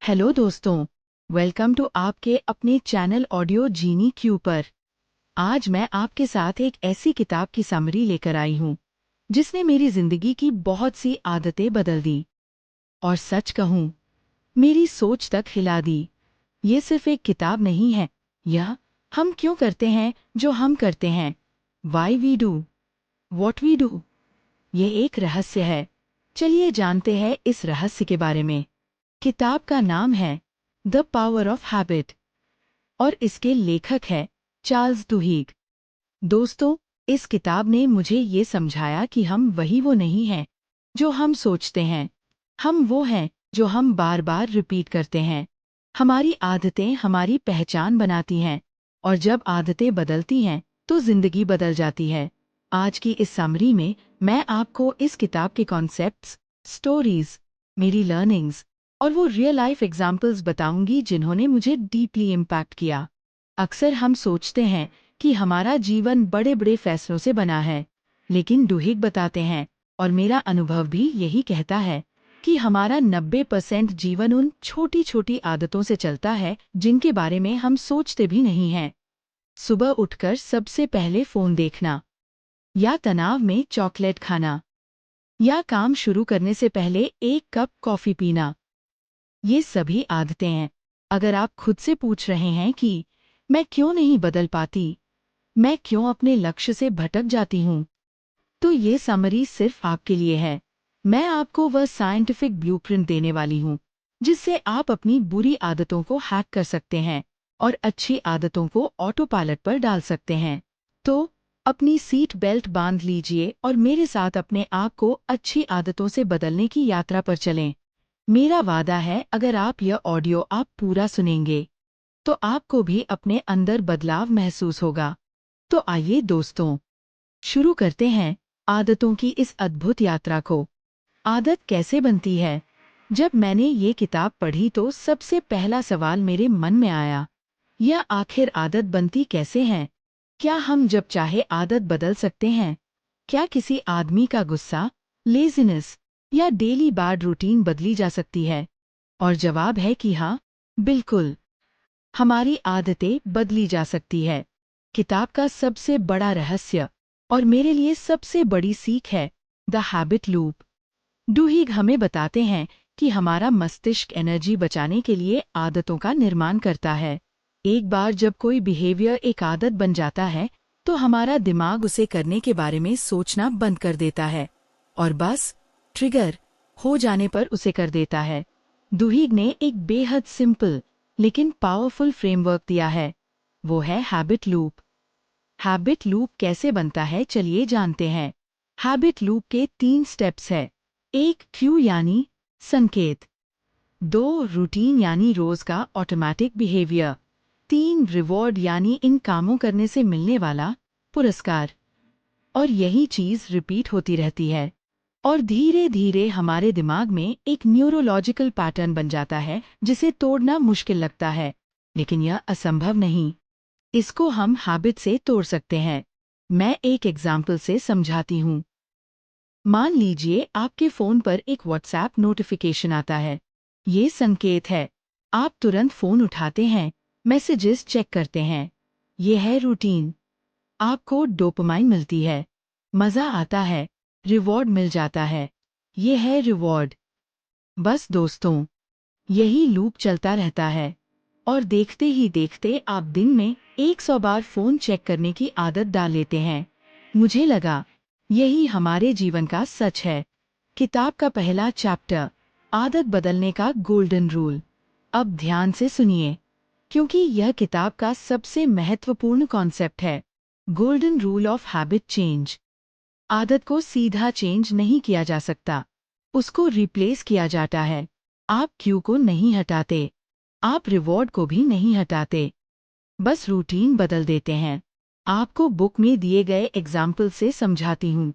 Hello दोस्तों, welcome to आपके अपने चैनल ऑडियो जीनी क्यू पर। आज मैं आपके साथ एक ऐसी किताब की समरी लेकर आई हूँ जिसने मेरी जिंदगी की बहुत सी आदतें बदल दी और सच कहूँ मेरी सोच तक हिला दी। ये सिर्फ एक किताब नहीं है, यह हम क्यों करते हैं जो हम करते हैं, why we do what we do. ये एक रहस्य है। चलिए जानते हैं इस रहस्य के बारे में। किताब का नाम है द पावर ऑफ हैबिट और इसके लेखक है चार्ल्स दुहिग। दोस्तों, इस किताब ने मुझे ये समझाया कि हम वो नहीं हैं जो हम सोचते हैं, हम वो हैं जो हम बार बार रिपीट करते हैं। हमारी आदतें हमारी पहचान बनाती हैं और जब आदतें बदलती हैं तो जिंदगी बदल जाती है। आज की इस समरी में मैं आपको इस किताब के कॉन्सेप्ट्स, स्टोरीज, मेरी लर्निंग्स और वो रियल लाइफ एग्जाम्पल्स बताऊंगी जिन्होंने मुझे डीपली इम्पैक्ट किया। अक्सर हम सोचते हैं कि हमारा जीवन बड़े बड़े फैसलों से बना है, लेकिन दुहिग बताते हैं और मेरा अनुभव भी यही कहता है कि हमारा 90% जीवन उन छोटी छोटी आदतों से चलता है जिनके बारे में हम सोचते भी नहीं हैं। सुबह उठकर सबसे पहले फोन देखना, या तनाव में चॉकलेट खाना, या काम शुरू करने से पहले एक कप कॉफी पीना। ये सभी आदतें हैं। अगर आप खुद से पूछ रहे हैं कि मैं क्यों नहीं बदल पाती, मैं क्यों अपने लक्ष्य से भटक जाती हूँ, तो ये समरी सिर्फ आपके लिए है। मैं आपको वह साइंटिफिक ब्लूप्रिंट देने वाली हूँ जिससे आप अपनी बुरी आदतों को हैक कर सकते हैं और अच्छी आदतों को ऑटो पायलट पर डाल सकते हैं। तो अपनी सीट बेल्ट बांध लीजिए और मेरे साथ अपने आप को अच्छी आदतों से बदलने की यात्रा पर चलें। मेरा वादा है, अगर आप यह ऑडियो आप पूरा सुनेंगे तो आपको भी अपने अंदर बदलाव महसूस होगा। तो आइए दोस्तों, शुरू करते हैं आदतों की इस अद्भुत यात्रा को। आदत कैसे बनती है? जब मैंने ये किताब पढ़ी तो सबसे पहला सवाल मेरे मन में आया, यह आखिर आदत बनती कैसे है? क्या हम जब चाहे आदत बदल सकते हैं? क्या किसी आदमी का गुस्सा, लेज़ीनेस या डेली बैड रूटीन बदली जा सकती है? और जवाब है कि हाँ, बिल्कुल, हमारी आदतें बदली जा सकती है। किताब का सबसे बड़ा रहस्य और मेरे लिए सबसे बड़ी सीख है द हैबिट लूप। डुहिग हमें बताते हैं कि हमारा मस्तिष्क एनर्जी बचाने के लिए आदतों का निर्माण करता है। एक बार जब कोई बिहेवियर एक आदत बन जाता है तो हमारा दिमाग उसे करने के बारे में सोचना बंद कर देता है और बस ट्रिगर हो जाने पर उसे कर देता है। दुहिग ने एक बेहद सिंपल लेकिन पावरफुल फ्रेमवर्क दिया है, वो है हैबिट लूप। हैबिट लूप कैसे बनता है, चलिए जानते हैं। हैबिट लूप के 3 स्टेप्स है। 1 क्यू यानी संकेत, 2 रूटीन यानी रोज का ऑटोमेटिक बिहेवियर, 3 रिवॉर्ड यानी इन कामों करने से मिलने वाला पुरस्कार। और यही चीज रिपीट होती रहती है और धीरे धीरे हमारे दिमाग में एक न्यूरोलॉजिकल पैटर्न बन जाता है जिसे तोड़ना मुश्किल लगता है, लेकिन यह असंभव नहीं। इसको हम हैबिट से तोड़ सकते हैं। मैं एक एग्जाम्पल से समझाती हूँ। मान लीजिए आपके फोन पर एक व्हाट्सएप नोटिफिकेशन आता है। ये संकेत है, आप तुरंत फोन उठाते हैं, मैसेजेस चेक करते हैं। ये है रूटीन। आपको डोपामाइन मिलती है, मजा आता है, रिवॉर्ड मिल जाता है। ये है रिवॉर्ड। बस दोस्तों, यही लूप चलता रहता है और देखते ही देखते आप दिन में 100 बार फोन चेक करने की आदत डाल लेते हैं। मुझे लगा यही हमारे जीवन का सच है। किताब का पहला चैप्टर, आदत बदलने का गोल्डन रूल। अब ध्यान से सुनिए, क्योंकि यह किताब का सबसे महत्वपूर्ण कॉन्सेप्ट है। Golden rule of habit change. आदत को सीधा चेंज नहीं किया जा सकता, उसको रिप्लेस किया जाता है। आप क्यू को नहीं हटाते, आप रिवॉर्ड को भी नहीं हटाते, बस रूटीन बदल देते हैं। आपको बुक में दिए गए एग्जाम्पल से समझाती हूँ।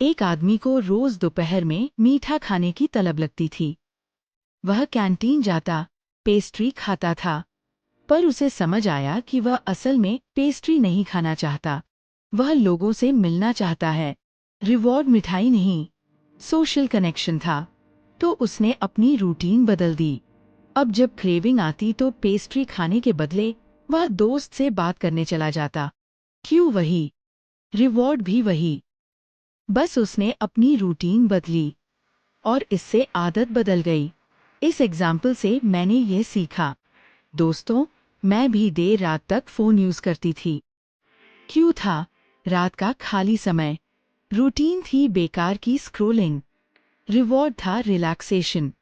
एक आदमी को रोज दोपहर में मीठा खाने की तलब लगती थी। वह कैंटीन जाता, पेस्ट्री खाता था, पर उसे समझ आया कि वह असल में पेस्ट्री नहीं खाना चाहता। वह लोगों से मिलना चाहता है, रिवॉर्ड मिठाई नहीं, सोशल कनेक्शन था। तो उसने अपनी रूटीन बदल दी। अब जब क्रेविंग आती तो पेस्ट्री खाने के बदले वह दोस्त से बात करने चला जाता। क्यों वही, रिवॉर्ड भी वही, बस उसने अपनी रूटीन बदली और इससे आदत बदल गई। इस एग्जाम्पल से मैंने ये सीखा, दोस्तों, मैं भी देर रात तक फोन यूज करती थी। क्यों था? रात का खाली समय। रूटीन थी बेकार की स्क्रोलिंग, रिवॉर्ड था रिलैक्सेशन।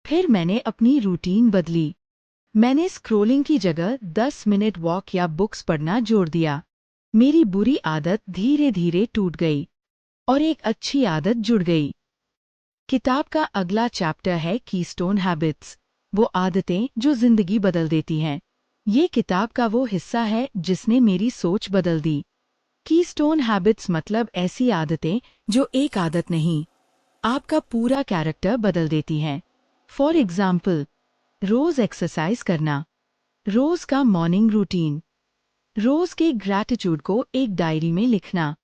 फिर मैंने अपनी रूटीन बदली। मैंने स्क्रोलिंग की जगह 10 मिनट वॉक या बुक्स पढ़ना जोड़ दिया। मेरी बुरी आदत धीरे धीरे टूट गई और एक अच्छी आदत जुड़ गई। किताब का अगला चैप्टर है कीस्टोन हैबिट्स, वो आदतें जो जिंदगी बदल देती हैं। ये किताब का वो हिस्सा है जिसने मेरी सोच बदल दी। कीस्टोन हैबिट्स मतलब ऐसी आदतें जो एक आदत नहीं, आपका पूरा कैरेक्टर बदल देती हैं। फॉर एग्जाम्पल, रोज एक्सरसाइज करना, रोज का मॉर्निंग रूटीन, रोज के ग्रैटिट्यूड को एक डायरी में लिखना,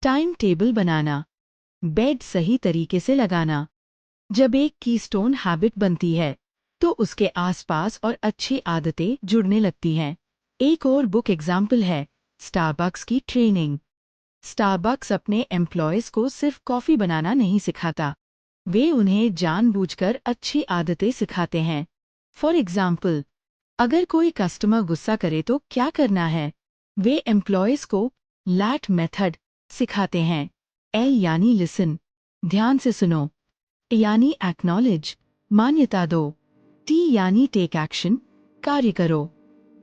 टाइम टेबल बनाना, बेड सही तरीके से लगाना। जब एक कीस्टोन हैबिट बनती है तो उसके आसपास और अच्छी आदतें जुड़ने लगती हैं। एक और बुक एग्जाम्पल है स्टारबक्स की ट्रेनिंग। स्टारबक्स अपने एम्प्लॉयज को सिर्फ कॉफी बनाना नहीं सिखाता, वे उन्हें जानबूझकर अच्छी आदतें सिखाते हैं। फॉर एग्जाम्पल, अगर कोई कस्टमर गुस्सा करे तो क्या करना है, वे एम्प्लॉयज को लैट मेथड सिखाते हैं। एल यानी लिसन, ध्यान से सुनो। यानी एक्नॉलेज, मान्यता दो। टी यानी टेक एक्शन, कार्य करो।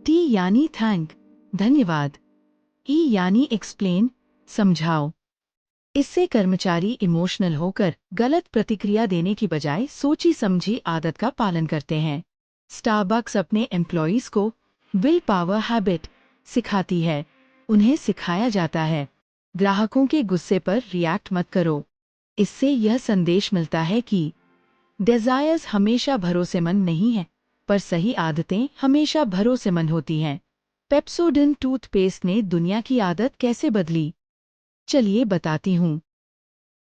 टी यानी थैंक, धन्यवाद। ई यानी एक्सप्लेन, समझाओ। इससे कर्मचारी इमोशनल होकर गलत प्रतिक्रिया देने की बजाय सोची समझी आदत का पालन करते हैं। स्टारबक्स अपने एम्प्लॉयज को विल पावर हैबिट सिखाती है। उन्हें सिखाया जाता है, ग्राहकों के गुस्से पर रिएक्ट मत करो। इससे यह संदेश मिलता है कि डिजायर्स हमेशा भरोसेमंद नहीं है, पर सही आदतें हमेशा भरोसेमंद होती हैं। पेप्सोडेंट टूथपेस्ट ने दुनिया की आदत कैसे बदली? चलिए बताती हूँ।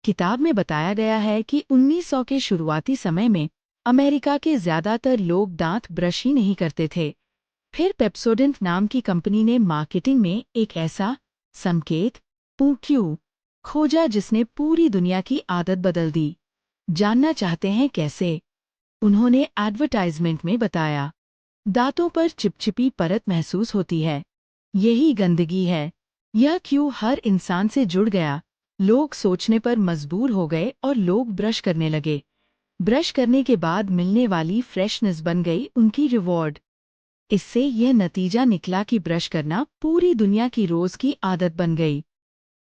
किताब में बताया गया है कि 1900 के शुरुआती समय में अमेरिका के ज्यादातर लोग दांत ब्रश ही नहीं करते थे। फिर पेप्सोडेंट नाम की कंपनी ने मार्केटिंग में एक ऐसा संकेत क्यू खोजा जिसने पूरी दुनिया की आदत बदल दी। जानना चाहते हैं कैसे? उन्होंने एडवर्टाइजमेंट में बताया, दांतों पर चिपचिपी परत महसूस होती है, यही गंदगी है। यह क्यों हर इंसान से जुड़ गया। लोग सोचने पर मजबूर हो गए और लोग ब्रश करने लगे। ब्रश करने के बाद मिलने वाली फ्रेशनेस बन गई उनकी रिवॉर्ड। इससे यह नतीजा निकला कि ब्रश करना पूरी दुनिया की रोज की आदत बन गई।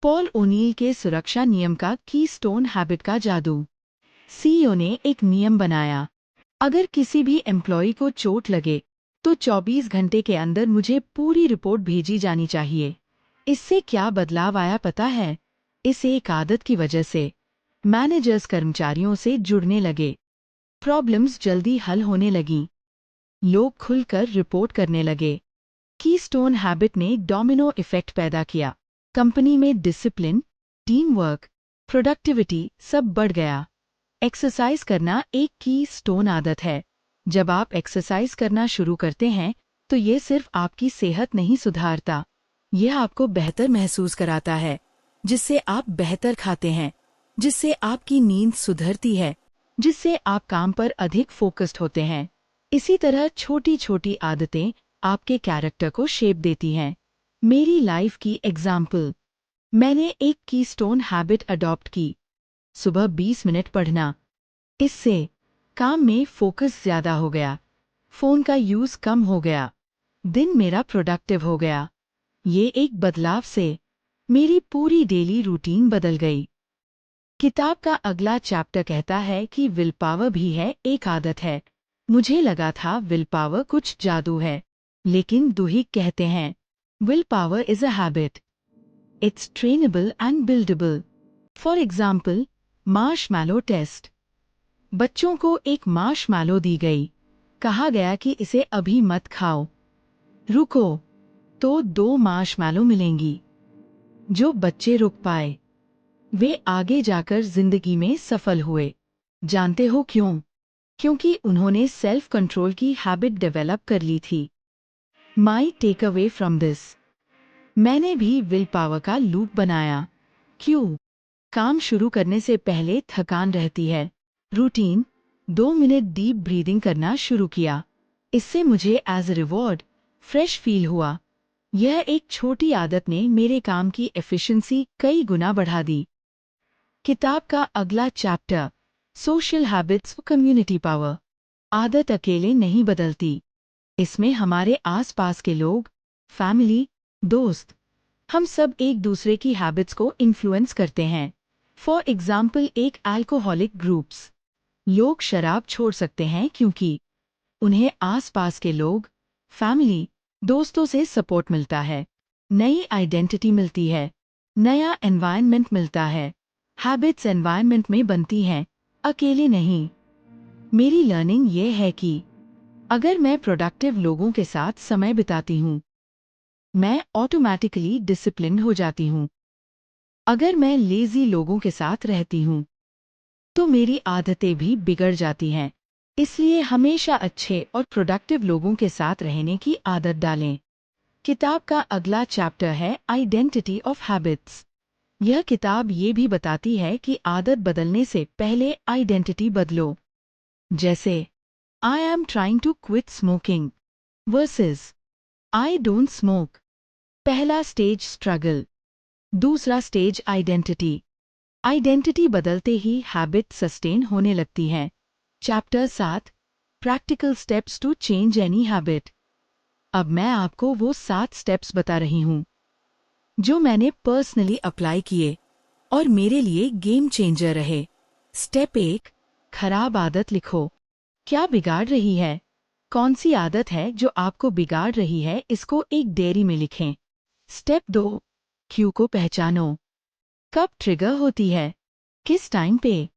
पॉल ओनील के सुरक्षा नियम का कीस्टोन हैबिट का जादू। सीईओ ने एक नियम बनाया, अगर किसी भी एम्प्लॉय को चोट लगे तो 24 घंटे के अंदर मुझे पूरी रिपोर्ट भेजी जानी चाहिए। इससे क्या बदलाव आया पता है? इस एक आदत की वजह से मैनेजर्स कर्मचारियों से जुड़ने लगे, प्रॉब्लम्स जल्दी हल होने लगीं, लोग खुलकर रिपोर्ट करने लगे। कीस्टोन हैबिट ने डोमिनो इफेक्ट पैदा किया। कंपनी में डिसिप्लिन, टीम वर्क, प्रोडक्टिविटी सब बढ़ गया। एक्सरसाइज करना एक कीस्टोन आदत है। जब आप एक्सरसाइज करना शुरू करते हैं तो ये सिर्फ आपकी सेहत नहीं सुधारता, यह आपको बेहतर महसूस कराता है, जिससे आप बेहतर खाते हैं, जिससे आपकी नींद सुधरती है, जिससे आप काम पर अधिक फोकस्ड होते हैं। इसी तरह छोटी छोटी आदतें आपके कैरेक्टर को शेप देती हैं। मेरी लाइफ की एग्जाम्पल, मैंने एक कीस्टोन हैबिट अडॉप्ट की, सुबह 20 मिनट पढ़ना। इससे काम में फोकस ज्यादा हो गया, फोन का यूज कम हो गया, दिन मेरा प्रोडक्टिव हो गया। ये एक बदलाव से मेरी पूरी डेली रूटीन बदल गई। किताब का अगला चैप्टर कहता है कि विल पावर भी है एक आदत है। मुझे लगा था विल पावर कुछ जादू है, लेकिन दुहिक कहते हैं will power is a habit, it's trainable and buildable. For example, marshmallow test. बच्चों को एक मार्शमैलो दी गई, कहा गया कि इसे अभी मत खाओ, रुको, तो 2 मार्शमैलो मिलेंगी। जो बच्चे रुक पाए वे आगे जाकर जिंदगी में सफल हुए। जानते हो क्यों? क्योंकि उन्होंने सेल्फ कंट्रोल की हैबिट डेवलप कर ली थी। माई टेक अवे फ्रॉम दिस, मैंने भी विल पावर का लूप बनाया। क्यों? काम शुरू करने से पहले थकान रहती है। रूटीन, 2 मिनट डीप ब्रीदिंग करना शुरू किया। इससे मुझे as a reward fresh feel हुआ। यह एक छोटी आदत ने मेरे काम की एफिशिएंसी कई गुना बढ़ा दी। किताब का अगला चैप्टर, सोशल हैबिट्स और कम्युनिटी पावर। आदत अकेले नहीं बदलती, इसमें हमारे आसपास के लोग, फैमिली, दोस्त, हम सब एक दूसरे की हैबिट्स को इन्फ्लुएंस करते हैं। फॉर एग्जाम्पल, एक अल्कोहलिक ग्रुप्स, लोग शराब छोड़ सकते हैं क्योंकि उन्हें आसपास के लोग, फैमिली, दोस्तों से सपोर्ट मिलता है, नई आइडेंटिटी मिलती है, नया एनवायरनमेंट मिलता है। हैबिट्स एनवायरनमेंट में बनती हैं, अकेले नहीं। मेरी लर्निंग ये है कि अगर मैं प्रोडक्टिव लोगों के साथ समय बिताती हूँ, मैं ऑटोमैटिकली डिसिप्लिन हो जाती हूँ। अगर मैं लेजी लोगों के साथ रहती हूँ, तो मेरी आदतें भी बिगड़ जाती हैं। इसलिए हमेशा अच्छे और प्रोडक्टिव लोगों के साथ रहने की आदत डालें। किताब का अगला चैप्टर है आइडेंटिटी ऑफ हैबिट्स। यह किताब ये भी बताती है कि आदत बदलने से पहले आइडेंटिटी बदलो। जैसे I am trying to quit smoking versus I don't smoke. पहला स्टेज स्ट्रगल, दूसरा स्टेज आइडेंटिटी। आइडेंटिटी बदलते ही हैबिट सस्टेन होने लगती है। Chapter 7, practical steps to change any habit. अब मैं आपको वो 7 स्टेप्स बता रही हूँ जो मैंने पर्सनली अप्लाई किए और मेरे लिए गेम चेंजर रहे। स्टेप 1, खराब आदत लिखो। क्या बिगाड़ रही है? कौन सी आदत है जो आपको बिगाड़ रही है, इसको एक डायरी में लिखें। स्टेप 2, क्यू को पहचानो। कब ट्रिगर होती है? किस टाइम पे?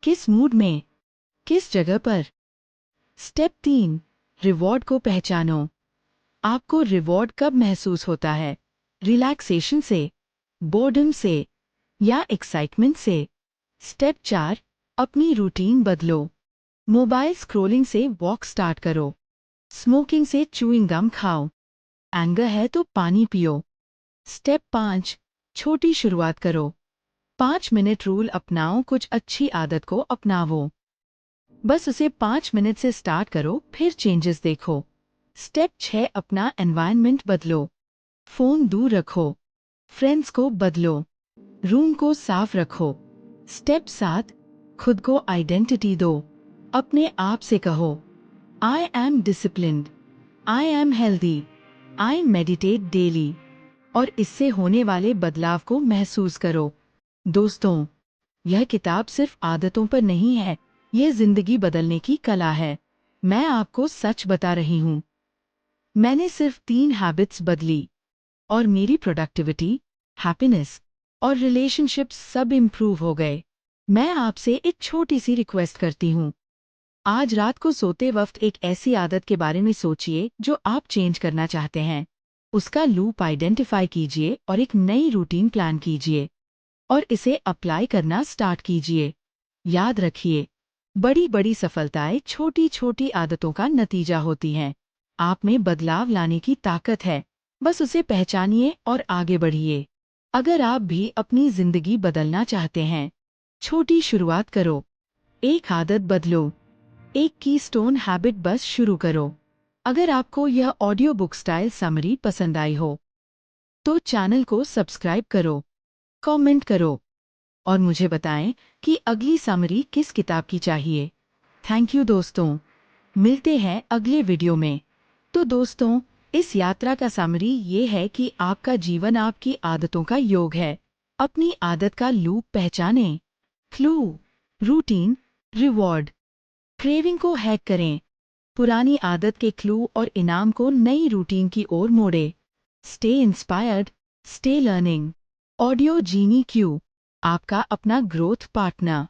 किस मूड में? किस जगह पर? स्टेप 3, रिवॉर्ड को पहचानो। आपको रिवॉर्ड कब महसूस होता है? रिलैक्सेशन से, बोर्डम से या एक्साइटमेंट से? स्टेप 4, अपनी रूटीन बदलो। मोबाइल स्क्रॉलिंग से वॉक स्टार्ट करो। स्मोकिंग से च्यूइंग गम खाओ। एंगर है तो पानी पियो। स्टेप 5, छोटी शुरुआत करो। 5 मिनट रूल अपनाओ, कुछ अच्छी आदत को अपनाओ। बस उसे 5 मिनट से स्टार्ट करो, फिर चेंजेस देखो। स्टेप 6, अपना एनवायरनमेंट बदलो। फोन दूर रखो, फ्रेंड्स को बदलो, रूम को साफ रखो। स्टेप 7, खुद को आइडेंटिटी दो। अपने आप से कहो, I am disciplined, I am healthy, I meditate daily. और इससे होने वाले बदलाव को महसूस करो। दोस्तों, यह किताब सिर्फ आदतों पर नहीं है, ये जिंदगी बदलने की कला है। मैं आपको सच बता रही हूँ, मैंने सिर्फ 3 हैबिट्स बदली और मेरी प्रोडक्टिविटी, हैप्पीनेस और रिलेशनशिप्स सब इम्प्रूव हो गए। मैं आपसे एक छोटी सी रिक्वेस्ट करती हूँ, आज रात को सोते वक्त एक ऐसी आदत के बारे में सोचिए जो आप चेंज करना चाहते हैं। उसका लूप आइडेंटिफाई कीजिए और एक नई रूटीन प्लान कीजिए और इसे अप्लाई करना स्टार्ट कीजिए। याद रखिए, बड़ी बड़ी सफलताएं छोटी छोटी आदतों का नतीजा होती हैं। आप में बदलाव लाने की ताकत है, बस उसे पहचानिए और आगे बढ़िए। अगर आप भी अपनी जिंदगी बदलना चाहते हैं, छोटी शुरुआत करो, एक आदत बदलो, एक कीस्टोन हैबिट बस शुरू करो। अगर आपको यह ऑडियो बुक स्टाइल समरी पसंद आई हो, तो चैनल को सब्सक्राइब करो, कमेंट करो और मुझे बताएं कि अगली समरी किस किताब की चाहिए। थैंक यू दोस्तों, मिलते हैं अगले वीडियो में। तो दोस्तों, इस यात्रा का समरी ये है कि आपका जीवन आपकी आदतों का योग है। अपनी आदत का लूप पहचानें, क्लू, रूटीन, रिवॉर्ड, क्रेविंग को हैक करें, पुरानी आदत के क्लू और इनाम को नई रूटीन की ओर मोड़े। Stay inspired, stay learning. Audio Genie क्यू, आपका अपना ग्रोथ पार्टनर।